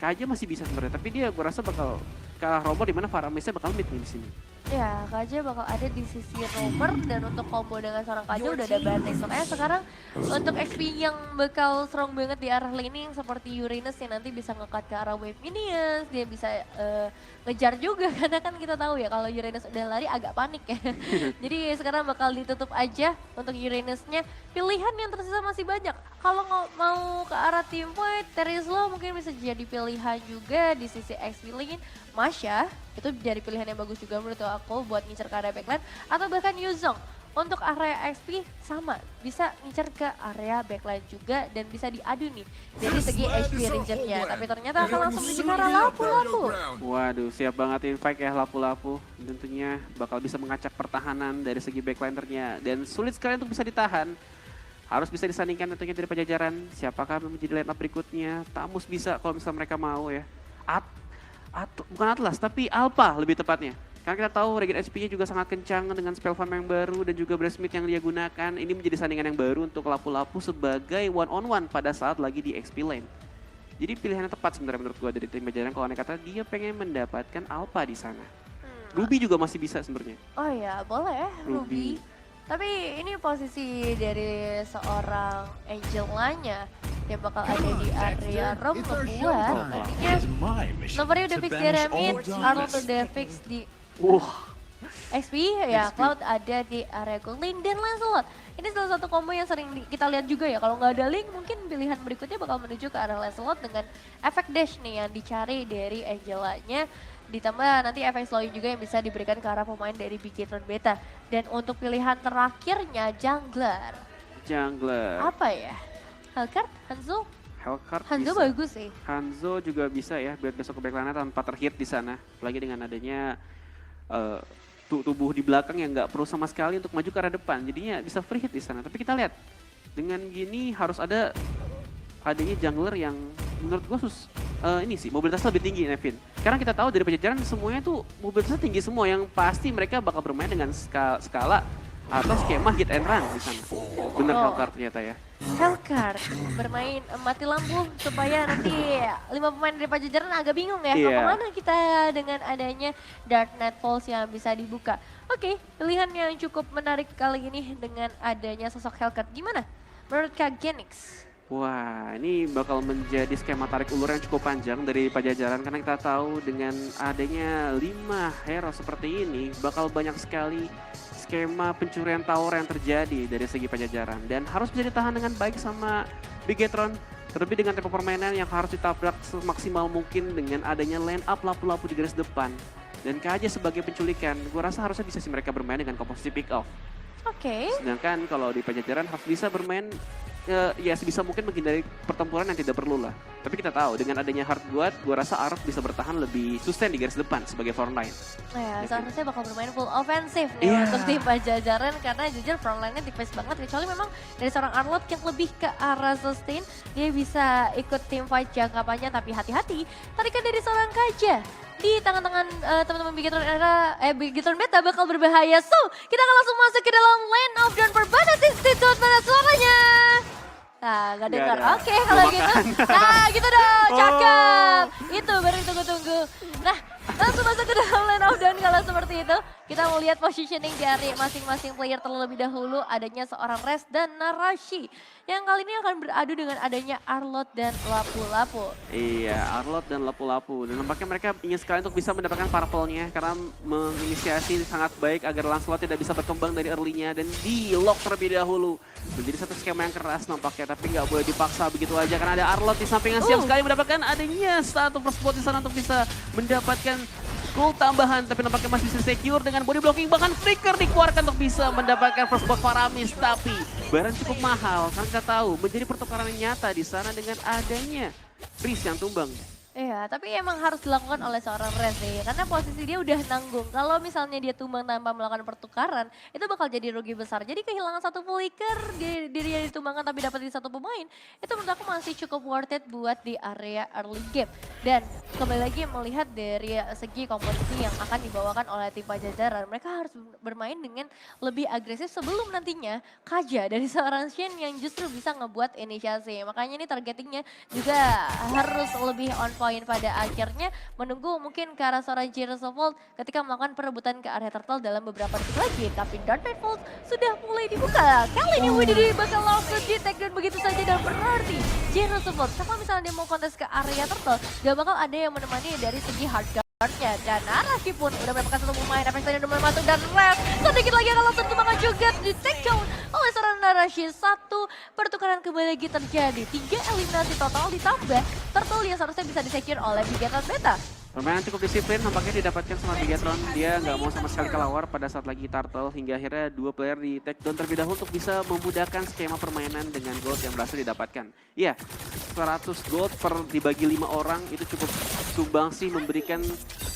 KJ masih bisa sebenarnya, tapi dia gue rasa bakal kalah Romo di mana Faramisnya bakal mid nih di sini. Ya, KJ bakal ada di sisi roamer dan untuk combo dengan seorang KJ udah ada banding. Makanya sekarang untuk XP yang bakal strong banget di arah laning seperti Uranus yang nanti bisa nge-cut ke arah wave minions, dia bisa ngejar juga karena kan kita tahu ya kalau Uranus udah lari agak panik ya. Jadi sekarang bakal ditutup aja untuk Uranusnya. Pilihan yang tersisa masih banyak. Kalau mau ke arah team fight, Terizla mungkin bisa jadi pilihan juga di sisi XP lane. Masya itu jadi pilihan yang bagus juga menurut aku buat ngincer ke area backline atau bahkan Yuzong untuk area XP sama bisa ngincer ke area backline juga dan bisa diadu nih dari segi HP regionnya tapi ternyata akan langsung menuju ke arah lapu-lapu. Waduh, siap banget invite ya lapu-lapu. Tentunya bakal bisa mengacak pertahanan dari segi backlinernya dan sulit sekali untuk bisa ditahan. Harus bisa disandingkan tentunya dari Pajajaran. Siapakah menjadi line up berikutnya? Tamus bisa kalau misalnya mereka mau ya. Bukan Atlas, tapi Alpha lebih tepatnya. Karena kita tahu Regen HP-nya juga sangat kencang dengan spell farm yang baru dan juga Breastmate yang dia gunakan. Ini menjadi sandingan yang baru untuk lapu-lapu sebagai one-on-one pada saat lagi di XP lane. Jadi pilihan yang tepat sebenarnya menurut gue dari tim Pajajaran kalau aneh kata dia pengen mendapatkan Alpha di sana. Ruby juga masih bisa sebenarnya. Oh ya boleh Ruby. Ruby. Tapi ini posisi dari seorang Angelanya yang bakal ada di area roam ngebuat nantinya nomornya udah fix di area mid, Arnold udah fix di XP, ya Cloud ada di area gold lane dan Lancelot. Ini salah satu combo yang sering kita lihat juga ya, kalau nggak ada link mungkin pilihan berikutnya bakal menuju ke arah Lancelot dengan efek dash nih yang dicari dari Angelanya. Ditambah nanti efek slowing juga yang bisa diberikan ke arah pemain dari Bigetron Beta. Dan untuk pilihan terakhirnya jungler. Apa ya? Hellcard? Hanzo? Hellcard Hanzo bisa. bagus sih. Hanzo juga bisa ya biar besok ke backline tanpa terhit di sana. Apalagi dengan adanya tubuh di belakang yang nggak perlu sama sekali untuk maju ke arah depan. Jadinya bisa free hit di sana. Tapi kita lihat dengan gini harus adanya jungler yang menurut gue ini sih mobilitasnya lebih tinggi Nevin. Karena kita tahu dari Pajajaran semuanya tuh mobilitasnya tinggi semua yang pasti mereka bakal bermain dengan skala atau skema hit and run di sana. Bener Hellcard ternyata ya. Hellcard bermain mati lampu supaya nanti 5 pemain dari Pajajaran agak bingung ya. Iya. Kemana kita dengan adanya Dark Knight Falls yang bisa dibuka. Oke, pilihan yang cukup menarik kali ini dengan adanya sosok Hellcard. Gimana menurut Kak Genix? Wah, ini bakal menjadi skema tarik ulur yang cukup panjang dari Pajajaran karena kita tahu dengan adanya 5 hero seperti ini bakal banyak sekali skema pencurian tower yang terjadi dari segi Pajajaran dan harus bisa ditahan dengan baik sama Bigetron terlebih dengan tempo permainan yang harus ditabrak semaksimal mungkin dengan adanya line up lapu-lapu di garis depan dan KJ sebagai penculikan, gue rasa harusnya bisa sih mereka bermain dengan komposisi pick off. Oke. Sedangkan kalau di Pajajaran harus bisa bermain ya sebisa mungkin menghindari pertempuran yang tidak perlu lah. Tapi kita tahu dengan adanya hard guard, gue rasa Arab bisa bertahan lebih sustain di garis depan sebagai frontline. Nah ya, seharusnya bakal bermain full offensive nih untuk tim Pajajaran karena jujur frontline-nya tipis banget. Kecuali memang dari seorang Arlot yang lebih ke arah sustain, dia bisa ikut tim fight jangka panjang tapi hati-hati. Tarikan dari seorang Kaja di tangan-tangan teman-teman Bigetron Beta bakal berbahaya. So, kita akan langsung masuk ke dalam Land of Dawn Perbanas Institute. Mana suaranya? Nah, gak dengar. Oke, kalau gitu. Nah, gitu dong. Cakep. Itu baru tunggu-tunggu. Nah, langsung masuk ke dalam Land of Dawn kalau seperti itu. Kita mau lihat positioning dari masing-masing player terlebih dahulu. Adanya seorang Res dan Narashi. Yang kali ini akan beradu dengan adanya Arlot dan Lapu-Lapu. Iya, Arlot dan Lapu-Lapu. Dan nampaknya mereka ingin sekali untuk bisa mendapatkan purple-nya. Karena menginisiasi sangat baik agar Lancelot tidak bisa berkembang dari early-nya. Dan di-lock terlebih dahulu. Menjadi satu skema yang keras nampaknya. Tapi nggak boleh dipaksa begitu aja. Karena ada Arlot di samping yang siap sekali mendapatkan adanya satu first blood di sana untuk bisa mendapatkan gold tambahan, tapi nampaknya masih bisa secure dengan body blocking. Bahkan flicker dikeluarkan untuk bisa mendapatkan first blood Faramis. Tapi barang cukup mahal, karena kita tahu menjadi pertukaran yang nyata di sana dengan adanya Riz yang tumbang. Iya, tapi emang harus dilakukan oleh seorang Res sih. Karena posisi dia udah nanggung. Kalau misalnya dia tumbang tanpa melakukan pertukaran, itu bakal jadi rugi besar. Jadi kehilangan satu flicker, dirinya ditumbangkan tapi dapat di satu pemain, itu menurut aku masih cukup worth it buat di area early game. Dan kembali lagi melihat dari segi komposisi yang akan dibawakan oleh tim Pajajaran, mereka harus bermain dengan lebih agresif sebelum nantinya Kaja dari seorang Shen yang justru bisa ngebuat inisiasi. Makanya ini targetingnya juga harus lebih on poin pada akhirnya menunggu mungkin ke arah seorang Gears of War ketika melakukan perebutan ke area turtle dalam beberapa detik lagi. Tapi Dark Nightfall sudah mulai dibuka. Kali ini WDD bakal langsung di take down begitu saja dan berarti Gears of War kalau misalnya dia mau kontes ke area turtle gak bakal ada yang menemani dari segi hard guard-nya. Dan Arashi pun udah mendapatkan satu pemain efek tadi udah mulai masuk dan Rev sedikit lagi akan langsung tumbangkan juga di take down oleh seorang Arashi. Satu pertukaran kembali lagi terjadi, 3 eliminasi total ditambah turtle yang seharusnya bisa di-secure oleh Bigetron Beta. Permainan cukup disiplin nampaknya didapatkan sama Bigetron. Dia nggak mau sama sekali kelawar pada saat lagi turtle hingga akhirnya 2 player di take down terlebih dahulu untuk bisa memudahkan skema permainan dengan gold yang berhasil didapatkan. Iya, 100 gold per dibagi 5 orang itu cukup sumbang sih memberikan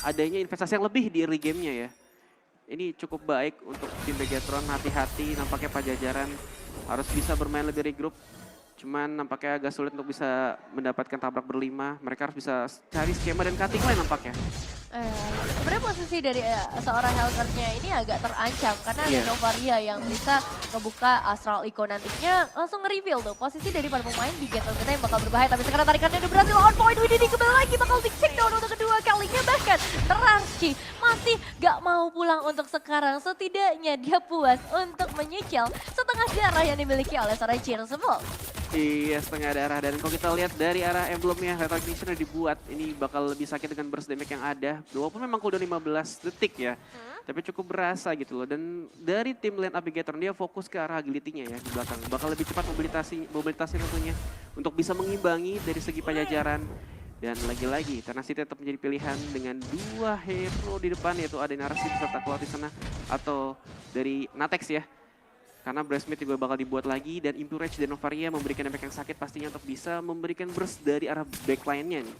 adanya investasi yang lebih di early game-nya ya. Ini cukup baik untuk tim Bigetron, hati-hati nampaknya Pajajaran harus bisa bermain lebih regroup. Cuman nampaknya agak sulit untuk bisa mendapatkan tabrak berlima. Mereka harus bisa cari skema dan cutting line nampaknya. Sebenarnya posisi dari seorang Hellcurt-nya ini agak terancam karena ada Novaria yang bisa ngebuka Astral Eco nantinya langsung nge-reveal tuh posisi dari para pemain di Gettle kita yang bakal berbahaya. Tapi sekarang tarikannya udah berhasil on point, WDD kembali lagi bakal di-check down untuk kedua kalinya. Bahkan Teransky masih gak mau pulang untuk sekarang. Setidaknya dia puas untuk menyicil setengah darah yang dimiliki oleh seorang Gears of War. Iya, setengah darah. Dan kalau kita lihat dari arah emblemnya, Lethal Ignition udah dibuat. Ini bakal lebih sakit dengan burst damage yang ada. Walaupun memang cooldown 15 detik ya. Tapi cukup berasa gitu loh. Dan dari tim Lane Up Bigetron, dia fokus ke arah agility-nya ya di belakang. Bakal lebih cepat mobilitasnya tentunya. Untuk bisa mengimbangi dari segi Pajajaran. Dan lagi-lagi, Tenacity tetap menjadi pilihan dengan 2 hero di depan. Yaitu ada Narasi beserta Cloud di sana. Atau dari Natex ya. Karena Breastmate juga bakal dibuat lagi dan Impurage dan Novaria memberikan efek yang sakit pastinya untuk bisa memberikan burst dari arah backline-nya nih.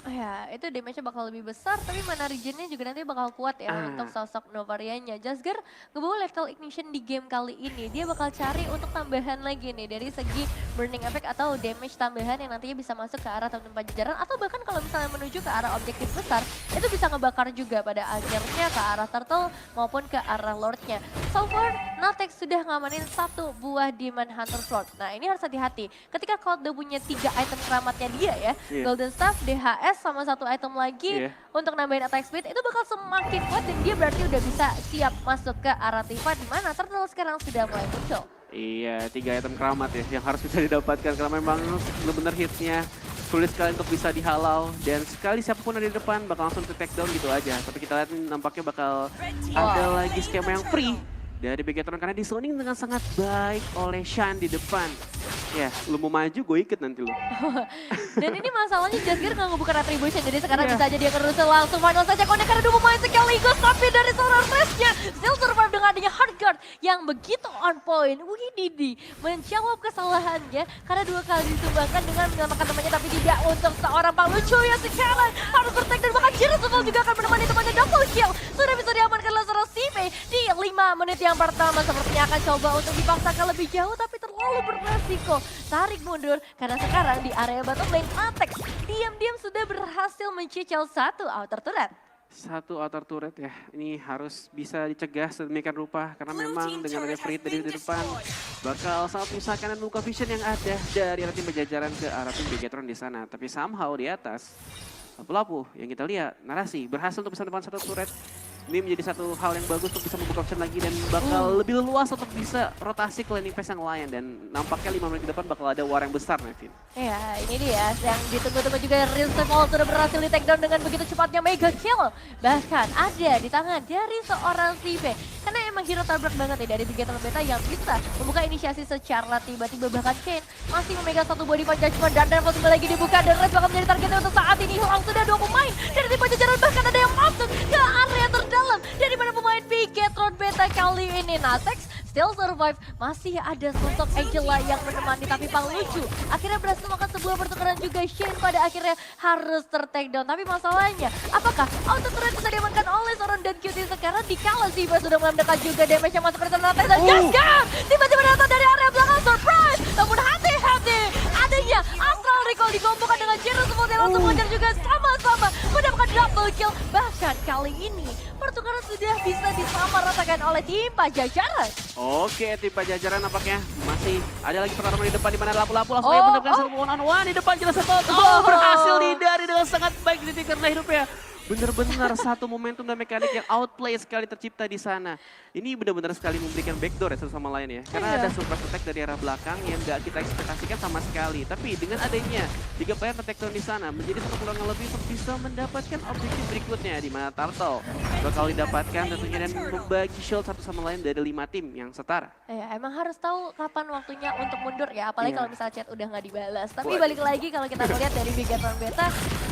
Ya, itu damage-nya bakal lebih besar, tapi mana regen-nya juga nanti bakal kuat ya untuk sosok Novarianya. Jasgar ngebawa Lethal Ignition di game kali ini. Dia bakal cari untuk tambahan lagi nih dari segi burning effect atau damage tambahan yang nantinya bisa masuk ke arah teman-teman Pajajaran. Atau bahkan kalau misalnya menuju ke arah objektif besar, itu bisa ngebakar juga pada akhirnya ke arah Turtle maupun ke arah Lord-nya. So far, Natex sudah ngamanin 1 buah Demon Hunter Sword. Nah ini harus hati-hati. Ketika Cloud udah punya 3 item keramatnya dia ya, Golden Staff, DHS, sama 1 item lagi untuk nambahin attack speed, itu bakal semakin kuat dan dia berarti udah bisa siap masuk ke arah Tifa di mana Turtle sekarang sudah mulai muncul. Iya, 3 item keramat ya yang harus bisa didapatkan karena memang benar-benar hitnya sulit sekali untuk bisa dihalau dan sekali siapapun ada di depan bakal langsung ke take down gitu aja. Tapi kita lihat nampaknya bakal ada lagi skema yang free dari Bigetron karena disoning dengan sangat baik oleh Shan di depan. Ya, lu mau maju gue ikut nanti lu. Dan ini masalahnya Jasgar nggak ngebuka retribution, jadi sekarang bisa aja dia ngerusuh langsung final saja connect karena 2 pemain sekaligus. Tapi dari seorang Rest-nya still survive dengan adanya hard guard yang begitu on point. WDD menjawab kesalahannya karena 2 kali disumbangkan dengan menyelamatkan temannya, tapi tidak untuk seorang Pak Lucu yang sekarang harus bertek dan bahkan Gears of War juga akan menemani temannya double kill. Sudah bisa diamankan oleh seorang Steve di 5 menit yang pertama. Sepertinya akan coba untuk dipaksakan lebih jauh tapi terlalu beresiko. Tarik mundur karena sekarang di area bottom lane Natex diam-diam sudah berhasil mencicil 1 outer turret. 1 outer turret ya, ini harus bisa dicegah sedemikian rupa karena memang dengan ada free dari depan bakal sangat menyusahkan dan membuka vision yang ada dari tim Pajajaran ke arah tim Bigetron di sana. Tapi somehow di atas lapu-lapu yang kita lihat Narasi berhasil untuk bisa depan 1 turret. Ini menjadi satu hal yang bagus untuk bisa membuka option lagi dan bakal lebih luas untuk bisa rotasi ke landing phase yang lain. Dan nampaknya 5 menit ke depan bakal ada war yang besar, Nevin. Ya, ini dia yang ditunggu-tunggu juga. Real Stefan sudah berhasil di take down dengan begitu cepatnya mega kill. Bahkan ada di tangan dari seorang Steve. Karena emang hero tabrak banget ya dari Bigetron Beta yang bisa membuka inisiasi secara tiba-tiba. Bahkan Kane masih memegang 1 body punch judgment dan Devil kembali lagi dibuka. Dan Red bakal menjadi targetnya untuk saat ini. Hilang sudah 2 pemain dari tim Pajajaran. Bahkan ada yang masuk ke area terdalam dari mana pemain Bigetron Beta kali ini. Natex still survive, masih ada sosok Angela yang menemani tapi Pang lucu. Akhirnya berhasil melakukan sebuah pertukaran juga. Shane pada akhirnya harus ter-take down. Tapi masalahnya, apakah auto turret bisa diamankan oleh seorang Dan Cutie sekarang dikala Ziva sudah mulai mendekat juga. Damage yang masuk ke return Natex dan Jasgar tiba-tiba datang dari area belakang. Surprise! Namun hati-hati, adanya Astral Recall digombokan dengan Gears of War yang langsung mengejar juga sama-sama mendapatkan double kill. Bahkan kali ini pertukaran sudah bisa disamaratakan oleh tim Pajajaran. Oke, tim Pajajaran nampaknya masih ada lagi pertarungan di depan di mana lapu-lapu langsung aja mendapatkan satu one on one di depan jelas Sepot. Berhasil dihindari dengan sangat baik di titik karena hidupnya. Benar-benar satu momentum dan mekanik yang outplay sekali tercipta di sana. Ini benar-benar sekali memberikan backdoor ya satu sama lain ya. Karena ada surprise attack dari arah belakang yang nggak kita ekspektasikan sama sekali. Tapi dengan adanya 3 player protector di sana menjadi satu peluang yang lebih untuk bisa mendapatkan objektif berikutnya di mana Turtle bakal didapatkan tentunya dan membagi shield satu sama lain dari 5 tim yang setara. Ya, emang harus tahu kapan waktunya untuk mundur ya, apalagi Iya. kalau misalnya chat udah nggak dibalas. Tapi Waduh. balik lagi kalau kita melihat dari Bigatron Beta,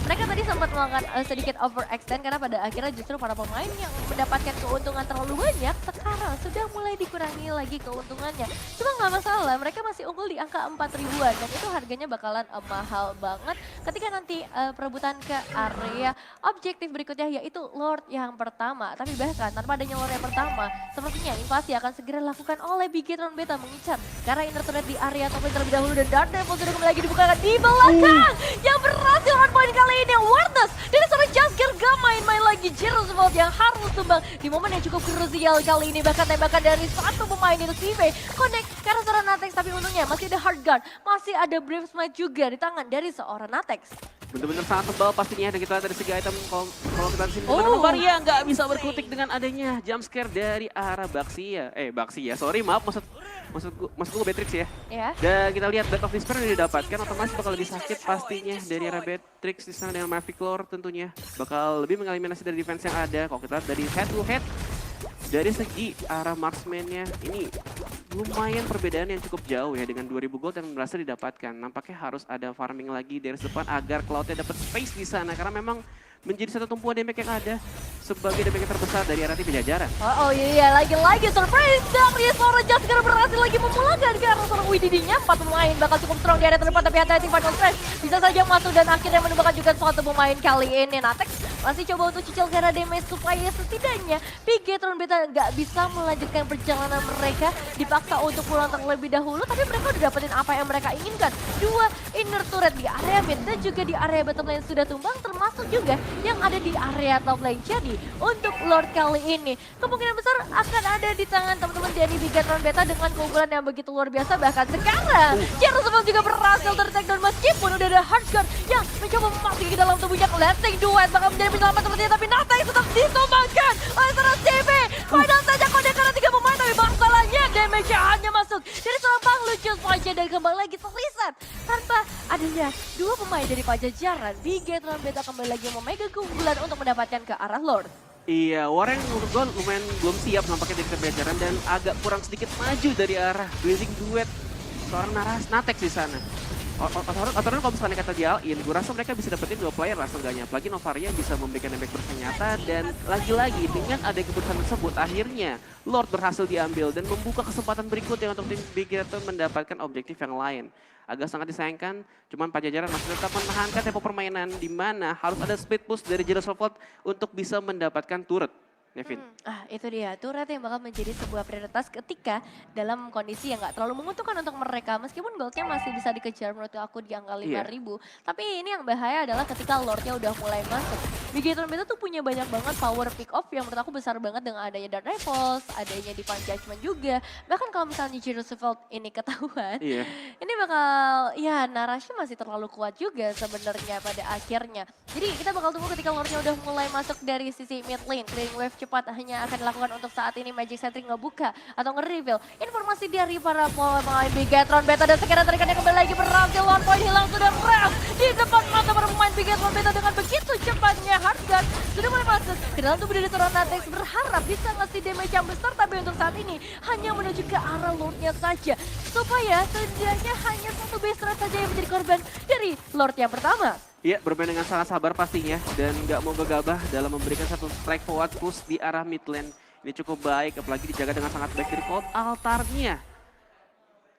mereka tadi sempat melakukan sedikit overextend karena pada akhirnya justru para pemain yang mendapatkan keuntungan terlalu banyak sekarang sudah mulai dikurangi lagi keuntungannya. Cuma nggak masalah, mereka masih unggul di angka 4 ribuan dan itu harganya bakalan mahal banget ketika nanti perebutan ke area objektif berikutnya yaitu Lord yang pertama. Tapi bahkan tanpa adanya Lord yang pertama, sepertinya invasi akan segera dilakukan oleh Bigatron Beta mengincar karena inner turret di area top lane terlebih dahulu dan Dark Devil sudah kembali lagi dibukakan di belakang. Yang berhasil on point kali ini Awareness dari seorang Jasker gak main-main lagi. Jerusalem yang harus tumbang di momen yang cukup krusial kali ini. Bahkan tembakan dari satu pemain itu CV connect karena seorang Natex, tapi untungnya masih ada Hard Guard, masih ada Brave Smite juga di tangan dari seorang Natex. Bener-bener sangat tebal pastinya dan kita lihat dari segi item kalau kita di sini Oh. Maria nggak bisa berkutik dengan adanya jump scare dari arah Baxia. Baxia, sorry maaf maksud gue Beatrix ya. Ya. Dan kita lihat Bat of Despair yang didapatkan otomatis bakal lebih sakit pastinya dari arah Beatrix di sana dengan Mavic Lore tentunya. Bakal lebih mengeliminasi dari defense yang ada. Kalau kita lihat dari head to head dari segi arah marksman-nya ini lumayan perbedaan yang cukup jauh ya dengan 2000 gold yang berhasil didapatkan. Nampaknya harus ada farming lagi dari depan agar Cloud-nya dapat space di sana karena memang menjadi satu tumpuan damage yang ada sebagai damage yang terbesar dari arah tim Pajajaran. Oh iya, lagi-lagi surprise dari seorang Jasker berhasil lagi memulangkan karena seorang WDD-nya 4 pemain bakal cukup strong di area terdepan, tapi hati-hati Final Stress bisa saja masuk dan akhirnya menemukan juga suatu pemain kali ini. Natex masih coba untuk cicil karena damage supaya setidaknya Bigatron Beta nggak bisa melanjutkan perjalanan mereka, dipaksa untuk pulang terlebih dahulu, tapi mereka udah dapetin apa yang mereka inginkan. 2 inner turret di area mid dan juga di area bottom lane sudah tumbang, termasuk juga yang ada di area top lane. Jadi untuk Lord kali ini kemungkinan besar akan ada di tangan teman-teman dari Bigatron Beta dengan keunggulan yang begitu luar biasa. Bahkan sekarang Jerusalem juga berhasil ter-take down meskipun udah ada Hardguard yang mencoba memasuki ke dalam tubuhnya. Letting Duet bakal menjadi penyelamat sepertinya, tapi Natex tetap ditumbangkan oleh seorang CV. Padahal saja kode karena 3 pemain, tapi masalahnya damage hanya masuk dari seorang Bang Lucius Paja dan kembali lagi terlihat tanpa adanya 2 pemain dari Pajajaran. Bigatron Beta kembali lagi memegang keunggulan untuk mendapatkan ke arah Lord. Iya, Warren menurut gue lumayan belum siap nampaknya dari Pajajaran dan agak kurang sedikit maju dari arah building duet seorang Natex di sana. Otoran kalau misalnya kata dia all-in, gue rasa mereka bisa dapetin 2 player lah seenggaknya. Apalagi Novaria bisa memberikan damage bersenjata dan lagi-lagi dengan ada keputusan tersebut akhirnya Lord berhasil diambil dan membuka kesempatan berikutnya untuk tim Bigatron mendapatkan objektif yang lain. Agak sangat disayangkan, cuman Pajajaran masih tetap menahankan tempo permainan di mana harus ada speed push dari Jerusalem untuk bisa mendapatkan turret. Nevin. Itu dia, turret yang bakal menjadi sebuah prioritas ketika dalam kondisi yang nggak terlalu menguntungkan untuk mereka. Meskipun goldnya masih bisa dikejar menurut aku di angka 5.000. Tapi ini yang bahaya adalah ketika Lordnya udah mulai masuk. Bigatron Beta tuh punya banyak banget power pick off yang menurut aku besar banget dengan adanya Dark Rivals, adanya Divine Judgment juga. Bahkan kalau misalnya Jerusalem ini ketahuan, ini bakal, ya narasinya masih terlalu kuat juga sebenarnya pada akhirnya. Jadi kita bakal tunggu ketika Lordnya udah mulai masuk dari sisi mid lane, clearing wave cepat hanya akan dilakukan untuk saat ini. Magic Sentry ngebuka atau nge-reveal informasi dari para pemain Bigatron Beta dan sekarang terikannya kembali lagi berhasil. One point hilang sudah rest di depan mata para pemain Bigatron Beta dengan begitu cepatnya. Hardguard sudah mulai masuk ke dalam tubuh dari seorang Natex, berharap bisa ngasih damage yang besar, tapi untuk saat ini hanya menuju ke arah Lordnya saja supaya setidaknya hanya satu base trap saja yang menjadi korban dari Lord yang pertama. Iya, bermain dengan sangat sabar pastinya dan nggak mau gegabah dalam memberikan satu strike forward push di arah mid lane. Ini cukup baik, apalagi dijaga dengan sangat baik dari cold altarnya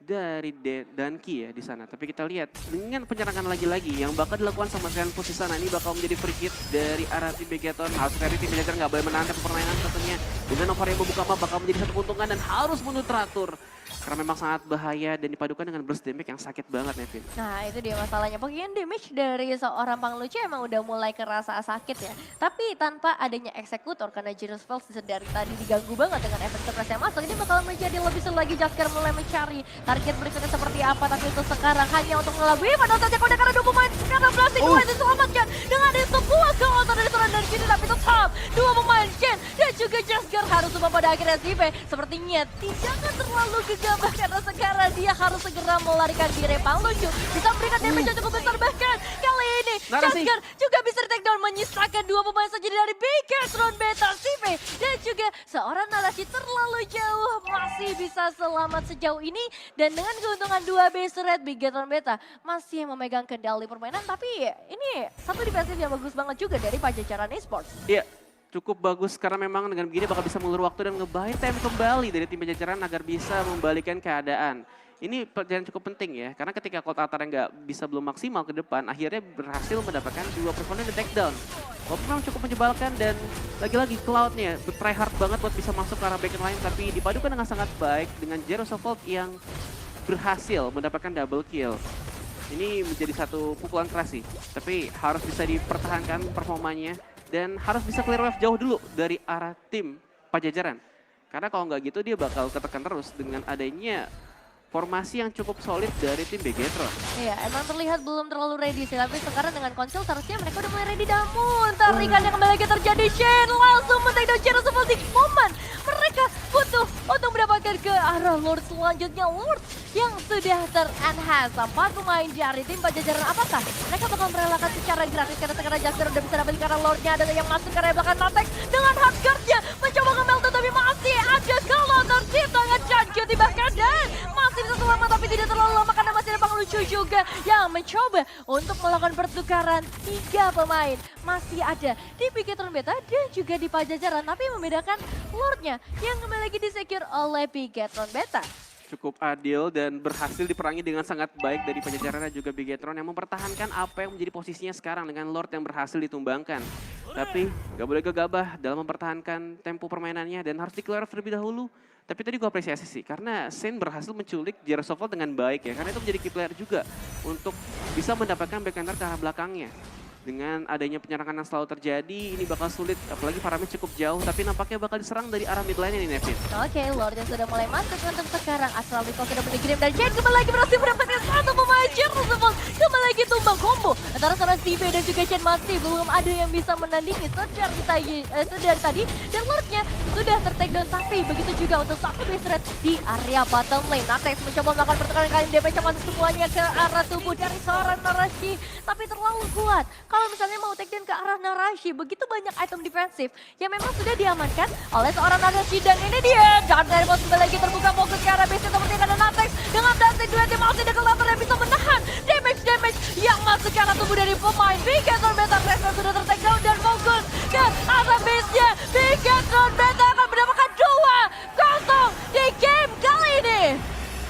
dari Danki ya di sana. Tapi kita lihat dengan penyerangan lagi-lagi yang bakal dilakukan sama Zen Push di sana, ini bakal menjadi free hit dari arah tim Bigatron. Harus dari tim Bigatron nggak boleh menahan permainan tentunya. Dengan Novaria membuka map bakal menjadi satu keuntungan dan harus mundur teratur Karena memang sangat bahaya dan dipadukan dengan burst damage yang sakit banget Nevin. Nah itu dia masalahnya, pokoknya damage dari seorang Pang Lucio emang udah mulai kerasa sakit ya. Tapi tanpa adanya eksekutor karena Genos Falls dari tadi diganggu banget dengan efek surprise yang masuk. Ini bakal menjadi lebih seru lagi, Jasker mulai mencari target berikutnya seperti apa. Tapi untuk sekarang hanya untuk ngelabui pada saja kode karena 2 pemain karena blasting dua itu selamatkan. Dengan itu kuat counter dari seorang dari Gini tapi tetap 2 pemain Ken dan juga Jasker harus coba pada akhirnya Zive. Sepertinya tidak akan terlalu gegabah karena sekarang dia harus segera melarikan diri. Pang Lucio bisa memberikan damage yang cukup besar, bahkan kali ini Jasker juga bisa di-take down menyisakan 2 pemain saja dari Bigetron Beta Zive dan juga seorang Narashi terlalu jauh masih bisa selamat sejauh ini. Dan dengan keuntungan 2 base rate, Bigetron Beta masih memegang kendali permainan. Tapi ini satu defensif yang bagus banget juga dari Pajajaran Esports. Iya, cukup bagus karena memang dengan begini bakal bisa mengulur waktu dan nge-buy time kembali dari tim Pajajaran agar bisa membalikan keadaan. Ini pelajaran cukup penting ya, karena ketika Cold Altar nggak bisa belum maksimal ke depan, akhirnya berhasil mendapatkan 2 personel di takedown. Walaupun memang cukup menyebalkan dan lagi-lagi Cloud-nya try hard banget buat bisa masuk ke arah backend line, tapi dipadukan dengan sangat baik dengan Jero Shuffle yang berhasil mendapatkan double kill. Ini menjadi satu pukulan keras sih, tapi harus bisa dipertahankan performanya dan harus bisa clear wave jauh dulu dari arah tim Pajajaran. Karena kalau nggak gitu dia bakal tertekan terus dengan adanya formasi yang cukup solid dari tim Bigetron. Iya, emang terlihat belum terlalu ready sih, tapi sekarang dengan konsol seharusnya mereka udah mulai ready. Namun tarikannya kembali lagi terjadi, Shen langsung men-take down Jero seperti momen mereka butuh untuk mendapatkan ke arah Lord selanjutnya. Lord yang sudah ter-enhance. 4 pemain dari tim Pajajaran, apakah mereka bakal merelakan secara gratis karena sekarang Jasker udah bisa dapat ke arah Lordnya. Ada yang masuk ke arah belakang Natex dengan hard guard-nya mencoba nge-melt, tapi masih ada kalau tercipta nge-judge bahkan dan masih bisa selamat tapi tidak terlalu lama karena masih ada Pang Lucio juga yang mencoba untuk melakukan pertukaran 3 pemain. Masih ada di Bigetron Beta dan juga di Pajajaran, tapi yang membedakan Lordnya yang kembali lagi di-secure oleh Bigetron Beta. Cukup adil dan berhasil diperangi dengan sangat baik dari Pajajaran dan juga Bigetron yang mempertahankan apa yang menjadi posisinya sekarang dengan Lord yang berhasil ditumbangkan. Tapi nggak boleh gegabah dalam mempertahankan tempo permainannya dan harus di-clear terlebih dahulu. Tapi tadi gue apresiasi sih, karena Sen berhasil menculik Jero Shuffle dengan baik ya. Karena itu menjadi key player juga untuk bisa mendapatkan backender ke arah belakangnya. Dengan adanya penyerangan yang selalu terjadi, ini bakal sulit. Apalagi Faramir cukup jauh, tapi nampaknya bakal diserang dari arah mid lane ini, Nevin. Oke, Lord yang sudah mulai masuk untuk sekarang. Astral Recall sudah dikirim dan Jane kembali lagi berhasil mendapatkan 1 pemain Jero Shuffle. Kembali lagi tumbang combo antara seorang Steve dan juga Jane, masih belum ada yang bisa menandingi sedari tadi. Dan Lordnya sudah ter-take down, tapi begitu juga untuk satu base rate di area bottom lane. Natex mencoba melakukan pertukaran kali damage yang masuk semuanya ke arah tubuh dari seorang Narashi, tapi terlalu kuat. Kalau misalnya mau take down ke arah Narashi, begitu banyak item defensif yang memang sudah diamankan oleh seorang Narashi. Dan ini dia, Dark Dragon kembali lagi terbuka fokus ke arah base seperti ada Natex dengan blasting duet yang masih dekat latar yang bisa menahan damage yang masuk ke arah tubuh dari pemain Bigetron Beta. Crashman sudah ter-take down dan fokus ke arah base-nya. Bigetron Beta akan mendapatkan 2-0 di game kali ini.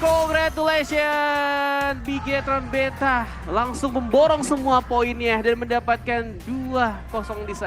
Congratulations, Bigetron Beta langsung memborong semua poinnya dan mendapatkan 2-0 di sana.